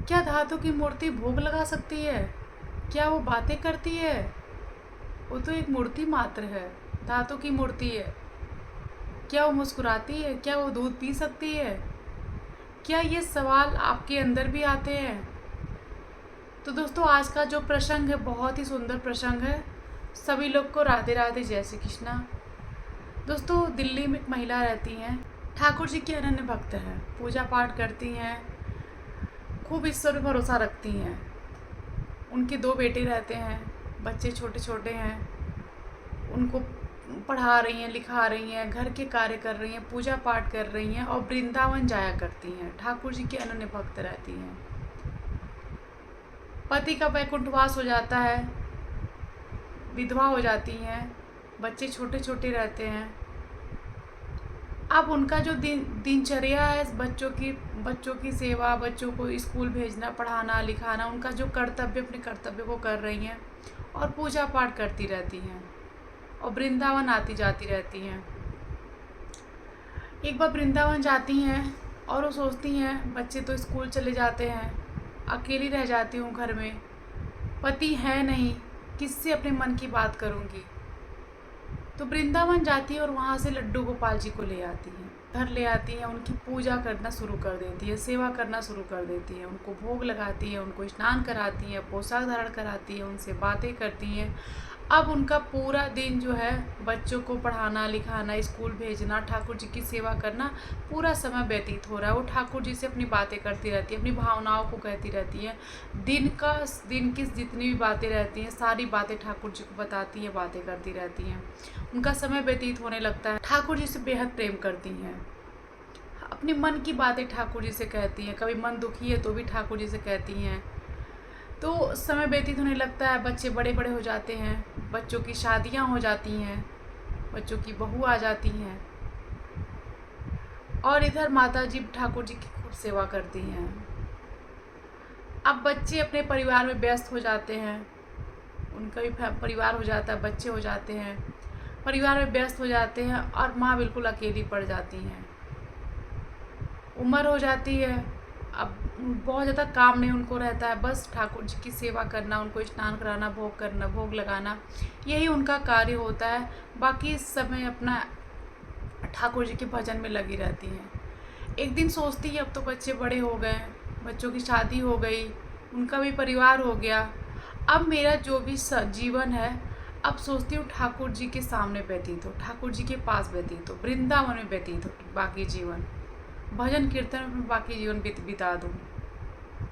क्या धातु की मूर्ति भोग लगा सकती है? क्या वो बातें करती है? वो तो एक मूर्ति मात्र है, धातु की मूर्ति है। क्या वो मुस्कुराती है? क्या वो दूध पी सकती है? क्या ये सवाल आपके अंदर भी आते हैं? तो दोस्तों, आज का जो प्रसंग है बहुत ही सुंदर प्रसंग है। सभी लोग को राधे राधे, जय श्री कृष्णा। दोस्तों, दिल्ली में एक महिला रहती हैं, ठाकुर जी की अनन्य भक्त हैं, पूजा पाठ करती हैं, खूब ईश्वर पर भरोसा रखती हैं। उनके 2 बेटे रहते हैं, बच्चे छोटे छोटे हैं, उनको पढ़ा रही हैं, लिखा रही हैं, घर के कार्य कर रही हैं, पूजा पाठ कर रही हैं और वृंदावन जाया करती हैं। ठाकुर जी की अनन्य भक्त रहती हैं। पति का वैकुंठवास हो जाता है, विधवा हो जाती हैं, बच्चे छोटे छोटे रहते हैं। अब उनका जो दिनचर्या है, बच्चों की सेवा, बच्चों को स्कूल भेजना, पढ़ाना लिखाना, उनका जो कर्तव्य, अपने कर्तव्य को कर रही हैं और पूजा पाठ करती रहती हैं और वृंदावन आती जाती रहती हैं। एक बार वृंदावन जाती हैं और वो सोचती हैं बच्चे तो स्कूल चले जाते हैं, अकेली रह जाती हूँ घर में, पति है नहीं, किससे अपने मन की बात करूँगी। तो वृंदावन जाती है और वहाँ से लड्डू गोपाल जी को ले आती हैं, घर ले आती हैं, उनकी पूजा करना शुरू कर देती है, सेवा करना शुरू कर देती है, उनको भोग लगाती है, उनको स्नान कराती हैं, पोशाक धारण कराती हैं, उनसे बातें करती हैं। अब उनका पूरा दिन जो है बच्चों को पढ़ाना लिखाना, स्कूल भेजना, ठाकुर जी की सेवा करना, पूरा समय व्यतीत हो रहा है। वो ठाकुर जी से अपनी बातें करती रहती है, अपनी भावनाओं को कहती रहती हैं। दिन की जितनी भी बातें रहती हैं, सारी बातें ठाकुर जी को बताती हैं, बातें करती रहती हैं। उनका समय व्यतीत होने लगता है। ठाकुर जी से बेहद प्रेम करती हैं, अपने मन की बातें ठाकुर जी से कहती हैं। कभी मन दुखी है तो भी ठाकुर जी से कहती हैं। तो समय व्यतीत होने लगता है, बच्चे बड़े बड़े हो जाते हैं, बच्चों की शादियां हो जाती हैं, बच्चों की बहू आ जाती हैं और इधर माता जी ठाकुर जी की खूब सेवा करती हैं। अब बच्चे अपने परिवार में व्यस्त हो जाते हैं, उनका भी परिवार हो जाता है, बच्चे हो जाते हैं, परिवार में व्यस्त हो जाते हैं और माँ बिल्कुल अकेली पड़ जाती हैं। उम्र हो जाती है, अब बहुत ज़्यादा काम नहीं उनको रहता है, बस ठाकुर जी की सेवा करना, उनको स्नान कराना, भोग करना, भोग लगाना, यही उनका कार्य होता है। बाकी इस समय अपना ठाकुर जी के भजन में लगी रहती हैं। एक दिन सोचती है अब तो बच्चे बड़े हो गए, बच्चों की शादी हो गई, उनका भी परिवार हो गया, अब मेरा जो भी जीवन है, अब सोचती हूँ ठाकुर जी के सामने व्यतीत हो, ठाकुर जी के पास व्यतीत हो, वृंदावन में व्यतीत हो बाकी जीवन, भजन कीर्तन में बाकी जीवन बिता दूँ।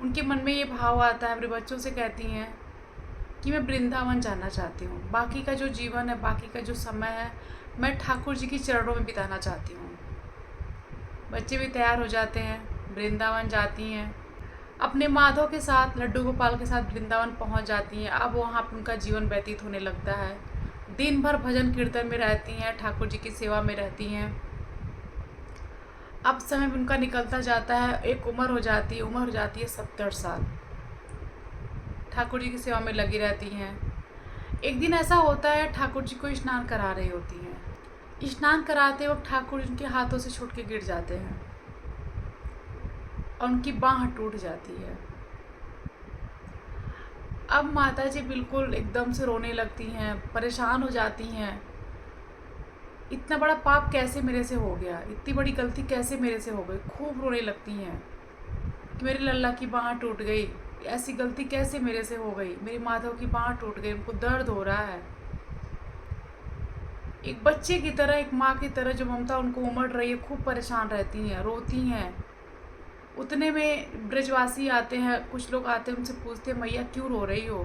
उनके मन में ये भाव आता है, अपने बच्चों से कहती हैं कि मैं वृंदावन जाना चाहती हूँ, बाकी का जो जीवन है, बाकी का जो समय है, मैं ठाकुर जी के चरणों में बिताना चाहती हूँ। बच्चे भी तैयार हो जाते हैं, वृंदावन जाती हैं, अपने माधव के साथ, लड्डू गोपाल के साथ वृंदावन पहुँच जाती हैं। अब वहाँ पर उनका जीवन व्यतीत होने लगता है, दिन भर भजन कीर्तन में रहती हैं, ठाकुर जी की सेवा में रहती हैं। अब समय उनका निकलता जाता है, एक उम्र हो जाती है 70 साल, ठाकुर जी की सेवा में लगी रहती हैं। एक दिन ऐसा होता है, ठाकुर जी को स्नान करा रही होती हैं, स्नान कराते वक्त ठाकुर जी उनके हाथों से छूट के गिर जाते हैं और उनकी बाँह टूट जाती है। अब माता जी बिल्कुल एकदम से रोने लगती हैं, परेशान हो जाती हैं, इतना बड़ा पाप कैसे मेरे से हो गया, इतनी बड़ी गलती कैसे मेरे से हो गई। खूब रोने लगती हैं कि मेरी लल्ला की बाँह टूट गई, ऐसी गलती कैसे मेरे से हो गई, मेरे माधव की बाँह टूट गई, उनको दर्द हो रहा है। एक बच्चे की तरह, एक माँ की तरह जो ममता उनको उमड़ रही है, खूब परेशान रहती हैं, रोती हैं। उतने में ब्रजवासी आते हैं, कुछ लोग आते हैं, उनसे पूछते हैं मैया क्यों रो रही हो,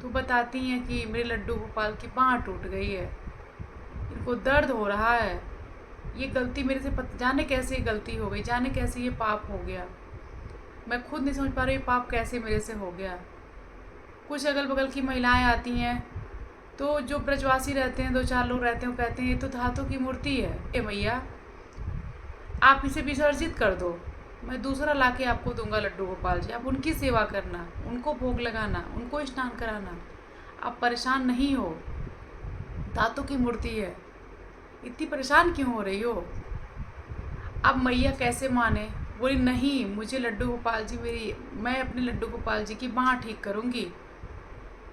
तो बताती हैं कि मेरे लड्डू गोपाल की बाँह टूट गई है, इनको दर्द हो रहा है, ये गलती मेरे से जाने कैसे ये गलती हो गई, जाने कैसे ये पाप हो गया, मैं खुद नहीं समझ पा रही ये पाप कैसे मेरे से हो गया। कुछ अगल बगल की महिलाएं आती हैं, तो जो ब्रजवासी रहते हैं, 2-4 लोग रहते हैं, वो कहते हैं ये तो धातु की मूर्ति है, ए मैया आप इसे विसर्जित कर दो, मैं दूसरा ला के आपको दूंगा लड्डू गोपाल जी, आप उनकी सेवा करना, उनको भोग लगाना, उनको स्नान कराना, आप परेशान नहीं हो, धातु की मूर्ति है, इतनी परेशान क्यों हो रही हो। अब मैया कैसे माने, बोली नहीं, मुझे लड्डू गोपाल जी मैं अपने लड्डू गोपाल जी की बाँह ठीक करूँगी।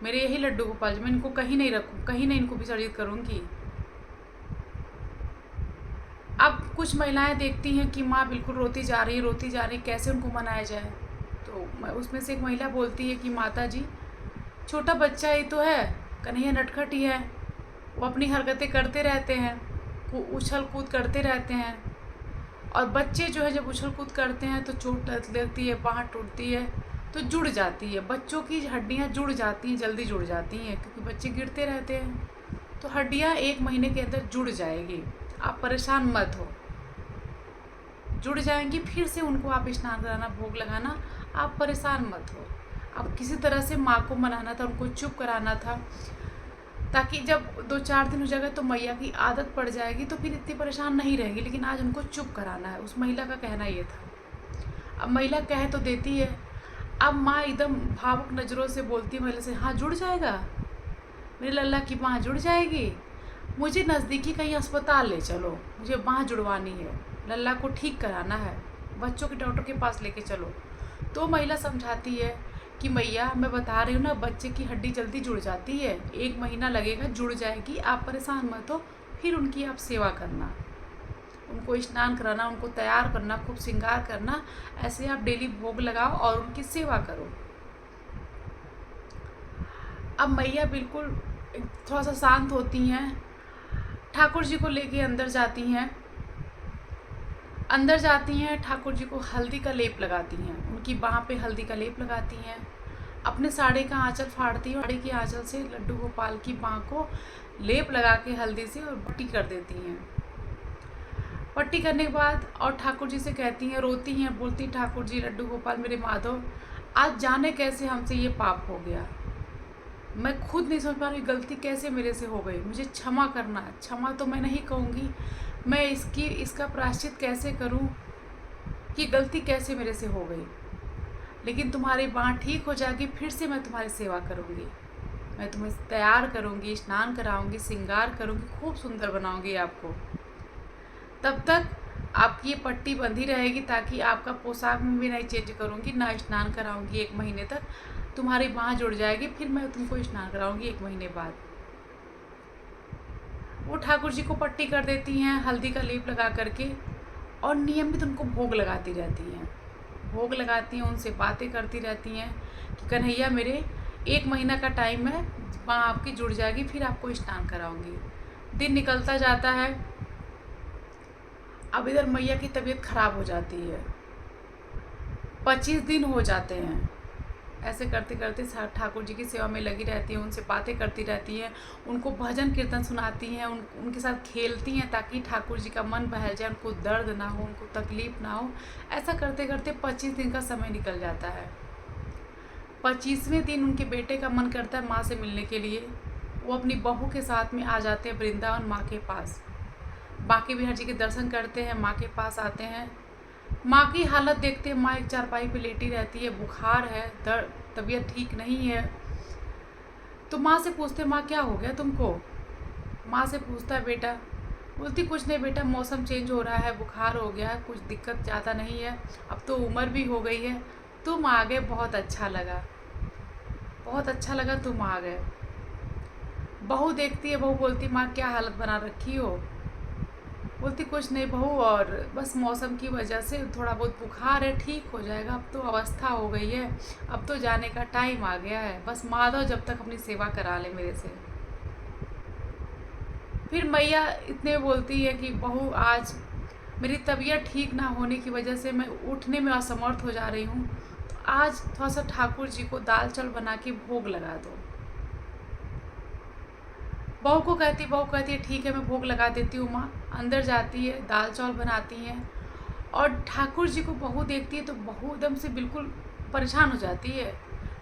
मेरे यही लड्डू गोपाल जी, मैं इनको कहीं नहीं रखूँ, कहीं नहीं इनको विसर्जित करूँगी। अब कुछ महिलाएं देखती हैं कि माँ बिल्कुल रोती जा रही, कैसे उनको मनाया जाए। तो उसमें से एक महिला बोलती है कि माता जी, छोटा बच्चा ही तो है, कन्हैया नटखट ही है, वो अपनी हरकतें करते रहते हैं, वो उछल कूद करते रहते हैं, और बच्चे जो है जब उछल कूद करते हैं तो चोट लगती है, बाँह टूटती है, तो जुड़ जाती है, बच्चों की हड्डियाँ जुड़ जाती हैं, जल्दी जुड़ जाती हैं, क्योंकि बच्चे गिरते रहते हैं। तो हड्डियाँ 1 महीने के अंदर जुड़ जाएगी, आप परेशान मत हो, जुड़ जाएंगी। फिर से उनको आप स्नान कराना, भोग लगाना, आप परेशान मत हो। अब किसी तरह से माँ को मनाना था, उनको चुप कराना था, ताकि जब 2-4 दिन हो जाएगा तो मैया की आदत पड़ जाएगी, तो फिर इतनी परेशान नहीं रहेगी। लेकिन आज उनको चुप कराना है, उस महिला का कहना ये था। अब महिला कह तो देती है, अब माँ एकदम भावुक नज़रों से बोलती है महिला से, हाँ जुड़ जाएगा, मेरे लल्ला की बाँह जुड़ जाएगी, मुझे नज़दीकी कहीं अस्पताल ले चलो, मुझे बाँह जुड़वानी है, लल्ला को ठीक कराना है, बच्चों के डॉक्टर के पास लेके चलो। तो महिला समझाती है कि मैया मैं बता रही हूँ ना, बच्चे की हड्डी जल्दी जुड़ जाती है, 1 महीना लगेगा, जुड़ जाएगी, आप परेशान मत हो। फिर उनकी आप सेवा करना, उनको स्नान कराना, उनको तैयार करना, खूब श्रृंगार करना, ऐसे आप डेली भोग लगाओ और उनकी सेवा करो। अब मैया बिल्कुल थोड़ा सा शांत होती हैं, ठाकुर जी को लेके अंदर जाती हैं, ठाकुर जी को हल्दी का लेप लगाती हैं, उनकी बाँह पे हल्दी का लेप लगाती हैं, अपने साड़ी का आंचल फाड़ती हैं, साड़ी की आंचल से लड्डू गोपाल की बाँह को लेप लगा के हल्दी से और पट्टी कर देती हैं। पट्टी करने के बाद और ठाकुर जी से कहती हैं, रोती हैं, बोलती ठाकुर जी, लड्डू गोपाल मेरे माधव, आज जाने कैसे हमसे ये पाप हो गया, मैं खुद नहीं समझ पा रही गलती कैसे मेरे से हो गई, मुझे क्षमा करना। क्षमा तो मैं नहीं कहूँगी, मैं इसका प्रायश्चित कैसे करूँ कि गलती कैसे मेरे से हो गई, लेकिन तुम्हारी बाँह ठीक हो जाएगी, फिर से मैं तुम्हारी सेवा करूँगी, मैं तुम्हें तैयार करूँगी, स्नान कराऊँगी, श्रृंगार करूँगी, खूब सुंदर बनाऊँगी आपको। तब तक आपकी ये पट्टी बंधी रहेगी, ताकि आपका पोशाक में भी नहीं चेंज करूँगी, ना स्नान कराऊँगी 1 महीने तक, तुम्हारी बाँह जुड़ जाएगी, फिर मैं तुमको स्नान कराऊँगी 1 महीने बाद। वो ठाकुर जी को पट्टी कर देती हैं हल्दी का लेप लगा करके, और नियमित उनको भोग लगाती रहती हैं, भोग लगाती हैं, उनसे बातें करती रहती हैं कि कन्हैया मेरे 1 महीना का टाइम है, बाँह आपकी जुड़ जाएगी, फिर आपको स्नान कराऊँगी। दिन निकलता जाता है, अब इधर मैया की तबीयत खराब हो जाती है, 25 दिन हो जाते हैं, ऐसे करते करते ठाकुर जी की सेवा में लगी रहती हैं, उनसे बातें करती रहती हैं, उनको भजन कीर्तन सुनाती हैं, उनके साथ खेलती हैं, ताकि ठाकुर जी का मन बहल जाए, उनको दर्द ना हो, उनको तकलीफ़ ना हो। ऐसा करते करते 25 दिन का समय निकल जाता है। 25वें दिन उनके बेटे का मन करता है माँ से मिलने के लिए, वो अपनी बहू के साथ में आ जाते हैं वृंदावन माँ के पास, बांके बिहारी जी के दर्शन करते हैं, माँ के पास आते हैं। माँ की हालत देखते हैं, माँ एक चारपाई पे लेटी रहती है, बुखार है, तबीयत ठीक नहीं है। तो माँ से पूछते, माँ क्या हो गया तुमको? माँ से पूछता है बेटा, बोलती कुछ नहीं बेटा, मौसम चेंज हो रहा है, बुखार हो गया है, कुछ दिक्कत ज़्यादा नहीं है, अब तो उम्र भी हो गई है, तुम आ गए, बहुत अच्छा लगा, बहुत अच्छा लगा तुम आ गए। बहू देखती है, बहू बोलती माँ क्या हालत बना रखी हो? बोलती कुछ नहीं बहू, और बस मौसम की वजह से थोड़ा बहुत बुखार है, ठीक हो जाएगा, अब तो अवस्था हो गई है, अब तो जाने का टाइम आ गया है, बस माधव जब तक अपनी सेवा करा ले मेरे से। फिर मैया इतने बोलती है कि बहू आज मेरी तबीयत ठीक ना होने की वजह से मैं उठने में असमर्थ हो जा रही हूँ, तो आज थोड़ा सा ठाकुर जी को दाल चावल बना के भोग लगा दो। बहू कहती है ठीक है मैं भोग लगा देती हूँ माँ। अंदर जाती है, दाल चावल बनाती हैं, और ठाकुर जी को बहू देखती है तो बहू एकदम से बिल्कुल परेशान हो जाती है।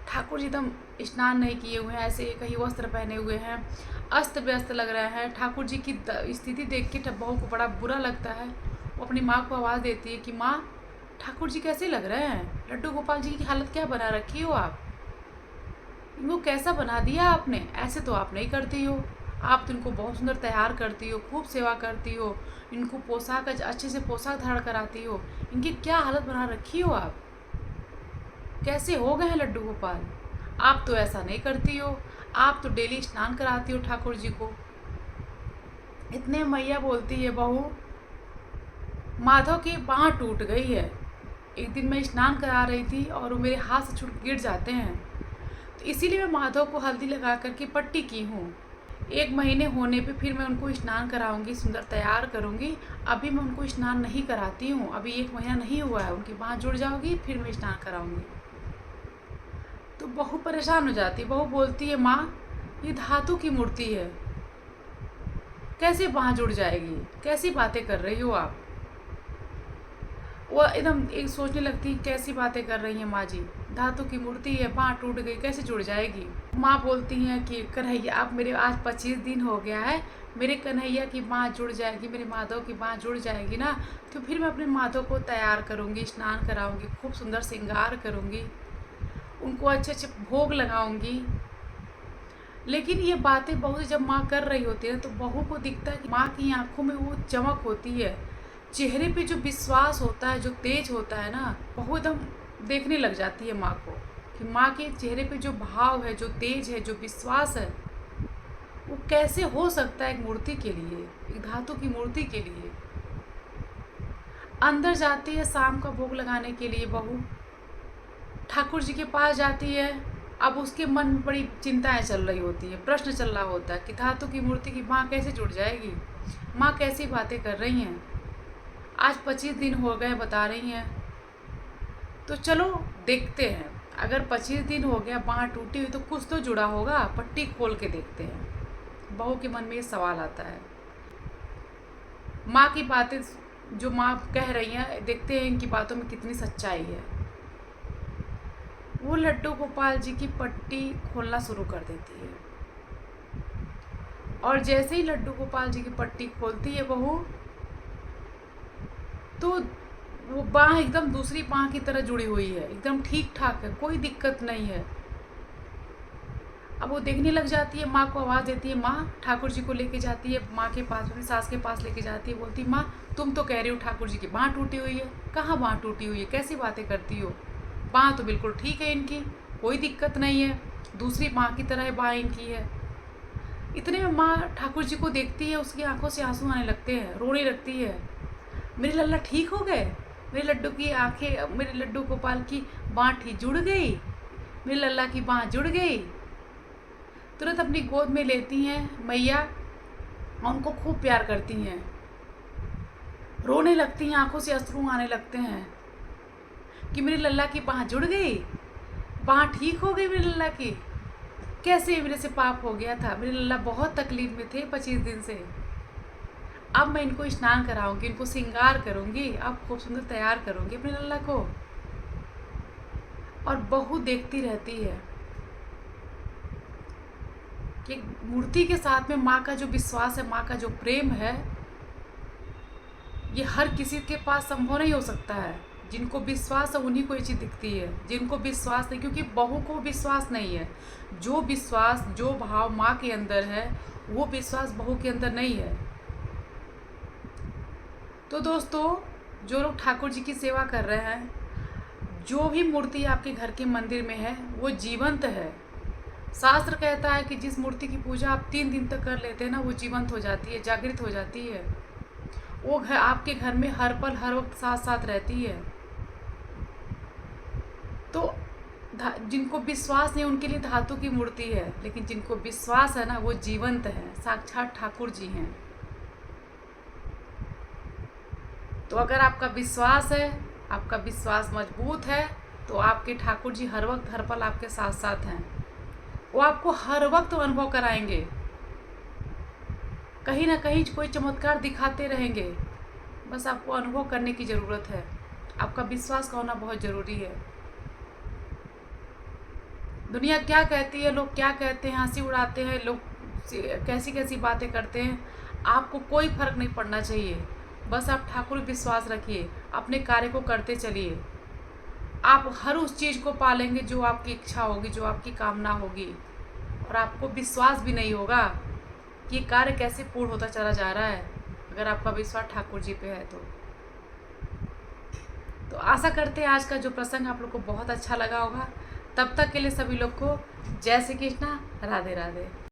ठाकुर जी एकदम स्नान नहीं किए हुए हैं, ऐसे एक ही वस्त्र पहने हुए हैं, अस्त व्यस्त लग रहे हैं। ठाकुर जी की स्थिति देख के बहू को बड़ा बुरा लगता है। वो अपनी माँ को आवाज़ देती है कि माँ ठाकुर जी कैसे लग रहे हैं? लड्डू गोपाल जी की हालत क्या बना रखी हो आप? इनको कैसा बना दिया आपने? ऐसे तो आप नहीं करती हो। आप तो इनको बहुत सुंदर तैयार करती हो, खूब सेवा करती हो, इनको पोशाक अच्छे से पोशाक धारण कराती हो, इनकी क्या हालत बना रखी हो आप। कैसे हो गए हैं लड्डू गोपाल। आप तो ऐसा नहीं करती हो, आप तो डेली स्नान कराती हो ठाकुर जी को। इतने मैया बोलती है बहू, माधव की बाँह टूट गई है। एक दिन मैं स्नान करा रही थी और वो मेरे हाथ से छूट गिर जाते हैं, तो इसीलिए मैं माधव को हल्दी लगा कर के पट्टी की हूँ। 1 महीने होने पे फिर मैं उनको स्नान कराऊंगी, सुंदर तैयार करूंगी। अभी मैं उनको स्नान नहीं कराती हूँ, अभी 1 महीना नहीं हुआ है, उनकी बाँह जुड़ जाओगी फिर मैं स्नान कराऊंगी। तो बहू परेशान हो जाती है। बहू बोलती है माँ, ये धातु की मूर्ति है, कैसे बाँह जुड़ जाएगी, कैसी बातें कर रही हो आप। वो एकदम एक सोचने लगती कैसी बातें कर रही हैं माँ जी, धातु की मूर्ति है, बाँह टूट गई, कैसे जुड़ जाएगी। माँ बोलती हैं कि कन्हैया, अब मेरे आज 25 दिन हो गया है, मेरे कन्हैया की बाँह जुड़ जाएगी, मेरे माधव की बाँह जुड़ जाएगी ना, तो फिर मैं अपने माधव को तैयार करूँगी, स्नान कराऊँगी, खूब सुंदर श्रृंगार करूँगी, उनको अच्छे अच्छे भोग लगाऊँगी। लेकिन ये बातें बहू जब माँ कर रही होती है तो बहू को दिखता है कि माँ की आंखों में वो चमक होती है, चेहरे पे जो विश्वास होता है, जो तेज होता है ना, बहू एकदम देखने लग जाती है माँ को कि माँ के चेहरे पे जो भाव है, जो तेज है, जो विश्वास है, वो कैसे हो सकता है एक मूर्ति के लिए, एक धातु की मूर्ति के लिए। अंदर जाती है शाम का भोग लगाने के लिए बहू, ठाकुर जी के पास जाती है। अब उसके मन में बड़ी चिंताएं चल रही होती है, प्रश्न चल रहा होता है कि धातु की मूर्ति की बाँह कैसे जुड़ जाएगी, माँ कैसी बातें कर रही हैं, आज 25 दिन हो गए बता रही हैं। तो चलो देखते हैं, अगर 25 दिन हो गया बाँह टूटी हुई तो कुछ तो जुड़ा होगा, पट्टी खोल के देखते हैं। बहू के मन में ये सवाल आता है। माँ की बातें जो माँ कह रही हैं, देखते हैं इनकी बातों में कितनी सच्चाई है। वो लड्डू गोपाल जी की पट्टी खोलना शुरू कर देती है और जैसे ही लड्डू गोपाल जी की पट्टी खोलती है बहू, तो वो बाँह एकदम दूसरी बाँह की तरह जुड़ी हुई है, एकदम ठीक ठाक है, कोई दिक्कत नहीं है। अब वो देखने लग जाती है, माँ को आवाज़ देती है, माँ, ठाकुर जी को लेके जाती है माँ के पास, अपनी सास के पास लेके जाती है, बोलती माँ, तुम तो कह रही हो ठाकुर जी की बाँह टूटी हुई है, कहाँ बाँह टूटी हुई है, कैसी बातें करती हो, बाँह तो बिल्कुल ठीक है इनकी, कोई दिक्कत नहीं है, दूसरी बाँह की तरह बाँह इनकी है। इतने में माँ ठाकुर जी को देखती है, उसकी आंखों से आंसू आने लगते हैं, रोने लगती है। मेरे लल्ला ठीक हो गए, मेरे लड्डू की आंखें, मेरे लड्डू गोपाल की बाँह ठीक जुड़ गई, मेरे लल्ला की बाँह जुड़ गई। तुरंत अपनी गोद में लेती हैं मैया और उनको खूब प्यार करती हैं, रोने लगती हैं, आंखों से अश्रु आने लगते हैं कि मेरे लल्ला की बाँह जुड़ गई, बाँह ठीक हो गई मेरे लल्ला की। कैसे मेरे से पाप हो गया था, मेरे लल्ला बहुत तकलीफ में थे 25 दिन से। अब मैं इनको स्नान कराऊंगी, इनको श्रृंगार करूंगी, अब खूब सुंदर तैयार करूंगी अपने लल्ला को। और बहू देखती रहती है कि मूर्ति के साथ में माँ का जो विश्वास है, माँ का जो प्रेम है, ये हर किसी के पास संभव नहीं हो सकता है। जिनको विश्वास है उन्हीं को ये चीज़ दिखती है, जिनको विश्वास नहीं, क्योंकि बहू को विश्वास नहीं है। जो विश्वास, जो भाव माँ के अंदर है, वो विश्वास बहू के अंदर नहीं है। तो दोस्तों, जो लोग ठाकुर जी की सेवा कर रहे हैं, जो भी मूर्ति आपके घर के मंदिर में है वो जीवंत है। शास्त्र कहता है कि जिस मूर्ति की पूजा आप 3 दिन तक कर लेते हैं ना, वो जीवंत हो जाती है, जागृत हो जाती है, वो घर आपके घर में हर पल हर वक्त साथ साथ रहती है। तो जिनको विश्वास नहीं उनके लिए धातु की मूर्ति है, लेकिन जिनको विश्वास है ना, वो जीवंत है, साक्षात ठाकुर जी हैं। तो अगर आपका विश्वास है, आपका विश्वास मजबूत है, तो आपके ठाकुर जी हर वक्त हर पल आपके साथ साथ हैं। वो आपको हर वक्त अनुभव कराएंगे, कहीं ना कहीं कोई चमत्कार दिखाते रहेंगे, बस आपको अनुभव करने की ज़रूरत है। आपका विश्वास का होना बहुत ज़रूरी है। दुनिया क्या कहती है, लोग क्या कहते हैं, हंसी उड़ाते हैं लोग, कैसी कैसी बातें करते हैं, आपको कोई फर्क नहीं पड़ना चाहिए। बस आप ठाकुर विश्वास रखिए, अपने कार्य को करते चलिए। आप हर उस चीज़ को पालेंगे जो आपकी इच्छा होगी, जो आपकी कामना होगी, और आपको विश्वास भी नहीं होगा कि ये कार्य कैसे पूर्ण होता चला जा रहा है, अगर आपका विश्वास ठाकुर जी पे है तो आशा करते हैं आज का जो प्रसंग आप लोग को बहुत अच्छा लगा होगा। तब तक के लिए सभी लोग को जय श्री कृष्णा, राधे राधे।